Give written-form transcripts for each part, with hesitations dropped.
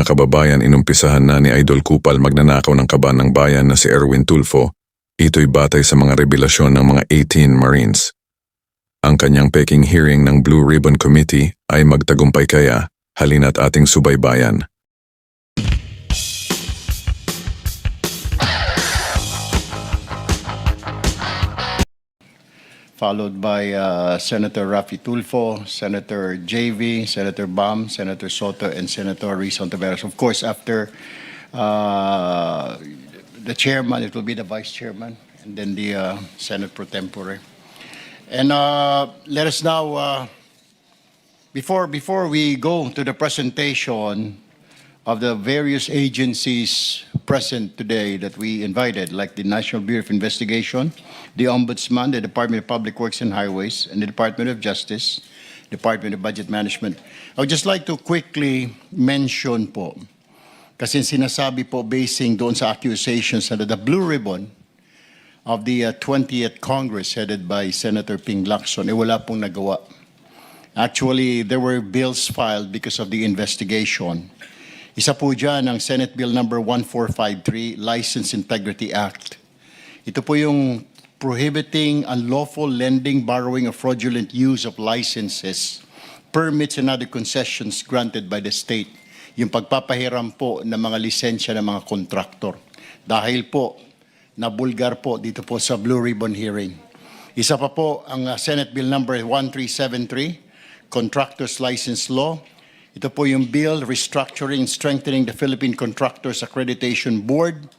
kababayan, inumpisahan na ni Idol Kupal magnanakaw ng kaban ng bayan na si Erwin Tulfo. Ito'y batay sa mga revelasyon ng mga 18 Marines. Ang kanyang peking hearing ng Blue Ribbon Committee ay magtagumpay kaya, halina't ating subaybayan. Followed by Senator Raffy Tulfo, Senator JV, Senator Bam, Senator Soto, and Senator Rizon Taveras. Of course, after the chairman, it will be the vice chairman, and then the Senate pro tempore. And let us now, before we go to the presentation of the various agencies present today that we invited, like the National Bureau of Investigation, the Ombudsman, the Department of Public Works and Highways, and the Department of Justice, Department of Budget Management. I would just like to quickly mention po, kasi sinasabi po basing doon sa accusations na the Blue Ribbon of the 20th Congress headed by Senator Ping Lacson, wala pong nagawa. Actually, there were bills filed because of the investigation. Isa po dyan ang Senate Bill number 1453, License Integrity Act. Ito po yung prohibiting unlawful lending, borrowing, or fraudulent use of licenses, permits, and other concessions granted by the state. Yung pagpapahiram po ng mga lisensya ng mga kontraktor. Dahil po, nabulgar po dito po sa Blue Ribbon hearing. Isa pa po ang Senate Bill number 1373, Contractors License Law. Ito po yung bill restructuring and strengthening the Philippine Contractors Accreditation Board,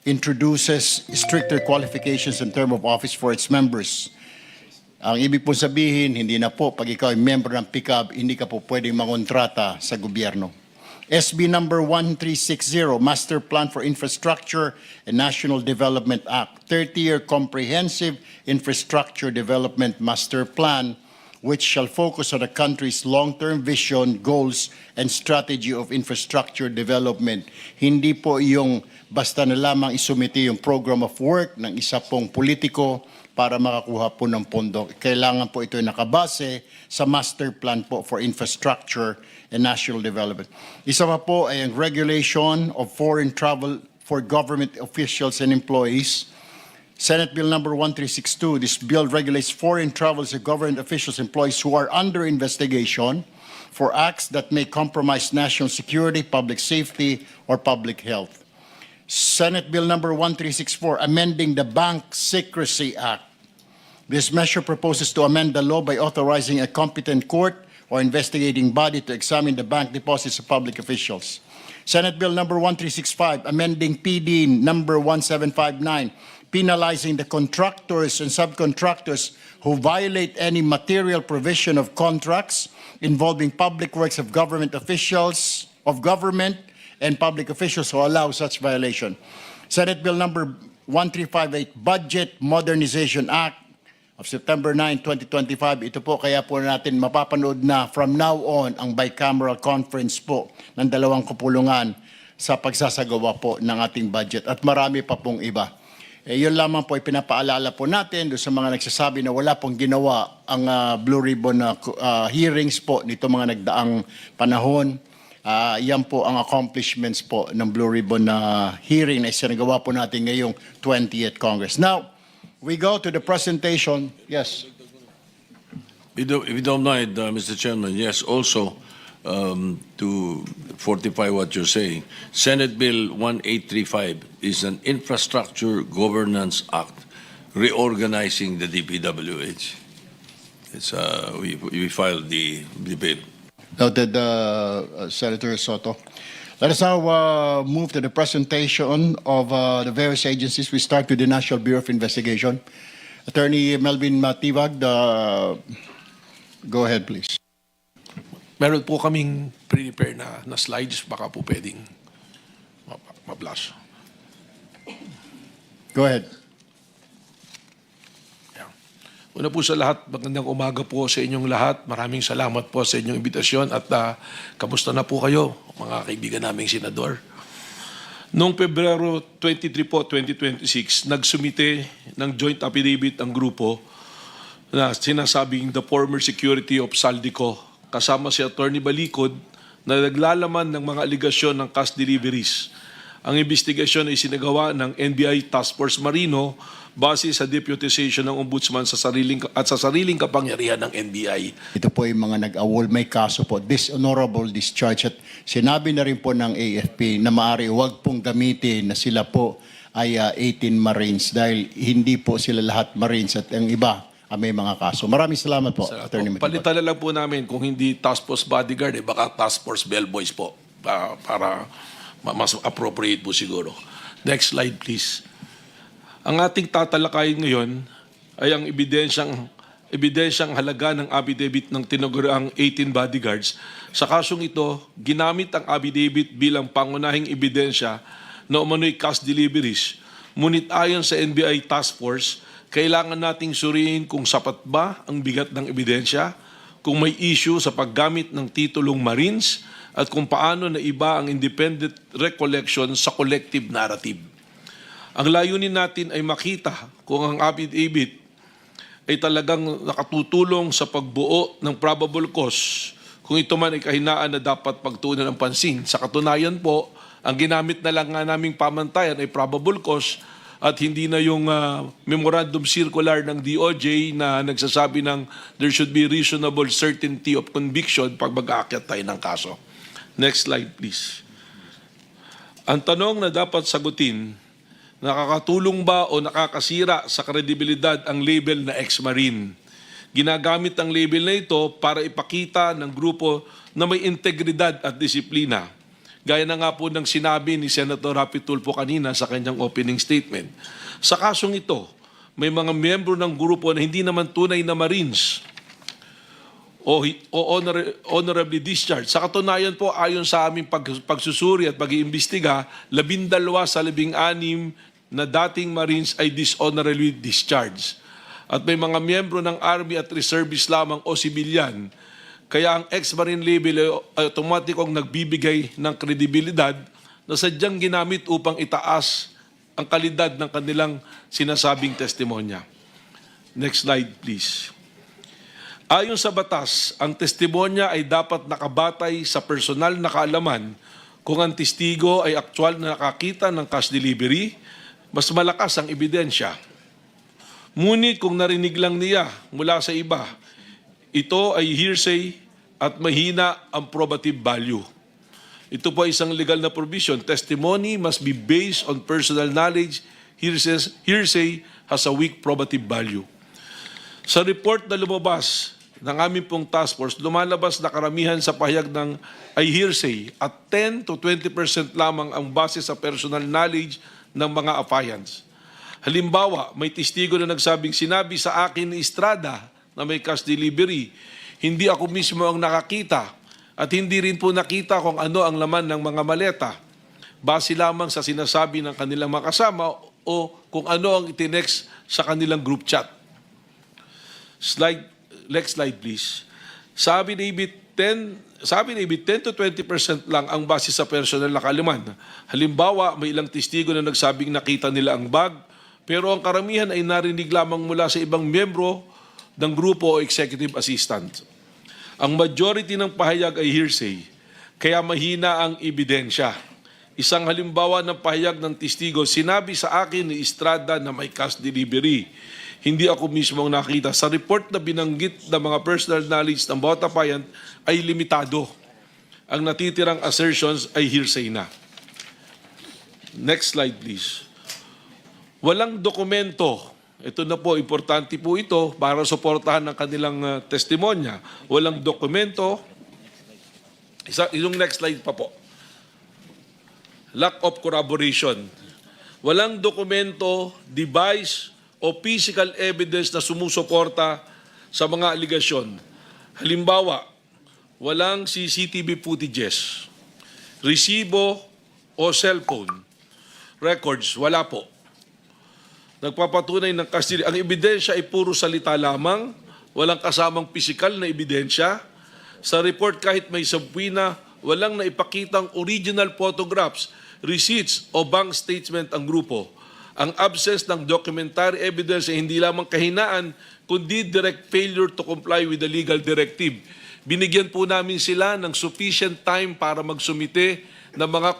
introduces stricter qualifications and term of office for its members. Ang ibig po sabihin, hindi na po pag ikaw ay member ng PICAB, hindi ka po pwedeng mangontrata sa gobyerno. SB number 1360, Master Plan for Infrastructure and National Development Act, 30-year Comprehensive Infrastructure Development Master Plan, which shall focus on the country's long-term vision, goals, and strategy of infrastructure development. Hindi po yung basta na lamang isumiti yung program of work ng isa pong politiko para makakuha po ng pondo. Kailangan po ito nakabase sa master plan po for infrastructure and national development. Isa pa po ay ang regulation of foreign travel for government officials and employees. Senate Bill number 1362, this bill regulates foreign travels of government officials and employees who are under investigation for acts that may compromise national security, public safety, or public health. Senate Bill number 1364, amending the Bank Secrecy Act. This measure proposes to amend the law by authorizing a competent court or investigating body to examine the bank deposits of public officials. Senate Bill number 1365, amending PD number 1759, penalizing the contractors and subcontractors who violate any material provision of contracts involving public works of government officials, of government and public officials who allow such violation. Senate Bill number 1358, Budget Modernization Act of September 9, 2025. Ito po kaya po natin mapapanood na from now on ang bicameral conference po ng dalawang kapulungan sa pagsasagawa po ng ating budget at marami pa pong iba. Yun lamang po ipinapaalala po natin doon sa mga nagsasabi na wala pong ginawa ang Blue Ribbon hearings po nito mga nagdaang panahon. Yan po ang accomplishments po ng Blue Ribbon hearing na isinagawa po natin ngayong 20th Congress. Now, we go to the presentation. Yes. If you don't mind, Mr. Chairman, yes, also to fortify what you're saying, Senate Bill 1835 is an Infrastructure Governance Act reorganizing the DPWH. It's, we filed the bill. Noted, Senator Soto. Let us now move to the presentation of the various agencies. We start with the National Bureau of Investigation. Attorney Melvin Matibag, go ahead, please. Meron po kaming prepare na slides, baka po pwedeng ma-flash. Go ahead. Yeah. Una po sa lahat, magandang umaga po sa inyong lahat. Maraming salamat po sa inyong imbitasyon at kamusta na po kayo, mga kaibigan naming senador. Noong Pebrero 23 po, 2026, nagsumite ng joint affidavit ang grupo na sinasabing the former security of Saldico kasama si Attorney Balikod na naglalaman ng mga aligasyon ng cash deliveries. Ang investigasyon ay sinagawa ng NBI Task Force Marino base sa deputization ng Ombudsman sa sariling kapangyarihan ng NBI. Ito po yung mga nag-awol, may kaso po, dishonorable discharge. At sinabi na rin po ng AFP na maaari huwag pong gamitin na sila po ay 18 Marines dahil hindi po sila lahat Marines at ang iba may mga kaso. Maraming salamat po, Attorney Matibag. Palitan na lang po namin kung hindi task force bodyguard, baka task force bellboys po para mas appropriate po siguro. Next slide please. Ang ating tatalakayin ngayon ay ang ebidensyang halaga ng affidavit ng tinaguriang 18 bodyguards. Sa kasong ito, ginamit ang affidavit bilang pangunahing ebidensya na umano'y cash deliveries. Ngunit ayon sa NBI Task Force, kailangan nating suriin kung sapat ba ang bigat ng ebidensya, kung may issue sa paggamit ng titulong Marines, at kung paano na iba ang independent recollection sa collective narrative. Ang layunin natin ay makita kung ang affidavit ay talagang nakatutulong sa pagbuo ng probable cause, kung ito man ay kahinaan na dapat pagtuunan ng pansin. Sa katunayan po, ang ginamit na lang nga naming pamantayan ay probable cause at hindi na yung memorandum circular ng DOJ na nagsasabi ng there should be reasonable certainty of conviction pag mag-aakyat tayo ng kaso. Next slide please. Ang tanong na dapat sagutin, nakakatulong ba o nakakasira sa kredibilidad ang label na ex-Marine? Ginagamit ang label na ito para ipakita ng grupo na may integridad at disiplina. Gaya na nga po ng sinabi ni Senator Rapi Tulfo kanina sa kanyang opening statement. Sa kasong ito, may mga miyembro ng grupo na hindi naman tunay na Marines o honorably discharged. Sa katunayan po, ayon sa aming pagsusuri at pag-iimbestiga, 12 sa 16 na dating Marines ay dishonorably discharged. At may mga miyembro ng Army at Reservists lamang o sibilyan. Kaya ang ex-Marine label ay automatikong nagbibigay ng kredibilidad na sadyang ginamit upang itaas ang kalidad ng kanilang sinasabing testimonya. Next slide please. Ayon sa batas, ang testimonya ay dapat nakabatay sa personal na kaalaman. Kung ang testigo ay aktual na nakakita ng cash delivery, mas malakas ang ebidensya. Ngunit kung narinig lang niya mula sa iba, ito ay hearsay at mahina ang probative value. Ito po ay isang legal na provision. Testimony must be based on personal knowledge. Hearsay has a weak probative value. Sa report na lumabas ng aming pong task force, lumalabas na karamihan sa pahayag ng ay hearsay at 10 to 20% lamang ang base sa personal knowledge ng mga affiants. Halimbawa, may testigo na nagsabing sinabi sa akin ni Estrada na may cash delivery. Hindi ako mismo ang nakakita at hindi rin po nakita kung ano ang laman ng mga maleta. Base lamang sa sinasabi ng kanilang mga kasama o kung ano ang itinext sa kanilang group chat. Next slide please. Sabi ni 10 to 20% lang ang base sa personal na kaalaman. Halimbawa, may ilang testigo na nagsabing nakita nila ang bag, pero ang karamihan ay narinig lamang mula sa ibang miyembro ng grupo o executive assistant. Ang majority ng pahayag ay hearsay, kaya mahina ang ebidensya. Isang halimbawa ng pahayag ng testigo, sinabi sa akin ni Estrada na may cash delivery. Hindi ako mismo ang nakita. Sa report na binanggit ng mga personal knowledge ng bawat affiant ay limitado. Ang natitirang assertions ay hearsay na. Next slide please. Walang dokumento. Ito na po, importante po ito para suportahan ng kanilang testimonya. Walang dokumento. Yung next slide pa po. Lack of corroboration. Walang dokumento, device, o physical evidence na sumusuporta sa mga aligasyon. Halimbawa, walang CCTV footages, resibo o cellphone records, wala po. Nagpapatunay ng custody. Ang ebidensya ay puro salita lamang, walang kasamang physical na ebidensya. Sa report kahit may subpoena, walang naipakitang original photographs, receipts o bank statement ang grupo. Ang absence ng documentary evidence ay hindi lamang kahinaan, kundi direct failure to comply with the legal directive. Binigyan po namin sila ng sufficient time para magsumite ng mga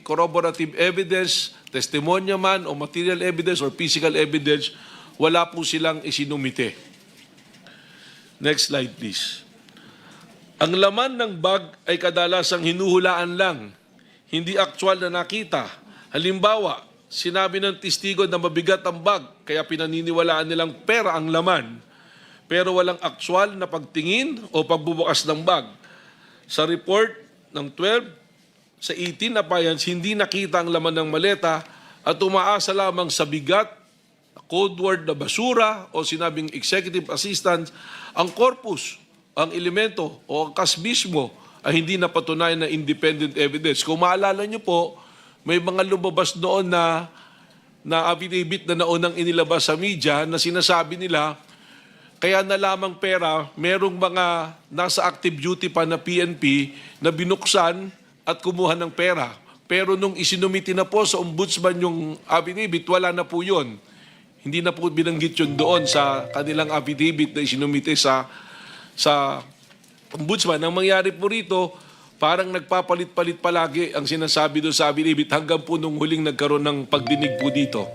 corroborative evidence, testimonya man o material evidence or physical evidence. Wala po silang isinumite. Next slide please. Ang laman ng bag ay kadalasang hinuhulaan lang, hindi aktual na nakita. Halimbawa, sinabi ng testigo na mabigat ang bag, kaya pinaniniwalaan nilang pera ang laman, pero walang aktual na pagtingin o pagbubukas ng bag. Sa report ng 12, sa 18 na appliance, hindi nakita ang laman ng maleta at umaasa lamang sa bigat, code word na basura o sinabing executive assistant, ang corpus, ang elemento o ang kas mismo ay hindi napatunayan na independent evidence. Kung maalala nyo po, may mga lumabas noon na affidavit na naunang inilabas sa media na sinasabi nila kaya na lamang pera, merong mga nasa active duty pa na PNP na binuksan at kumuha ng pera. Pero nung isinumiti na po sa ombudsman yung affidavit, wala na po yun. Hindi na po binanggit yun doon sa kanilang affidavit na isinumiti sa ombudsman. Ang mangyari po rito, parang nagpapalit-palit palagi ang sinasabi doon sa affidavit hanggang po nung huling nagkaroon ng pagdinig po dito.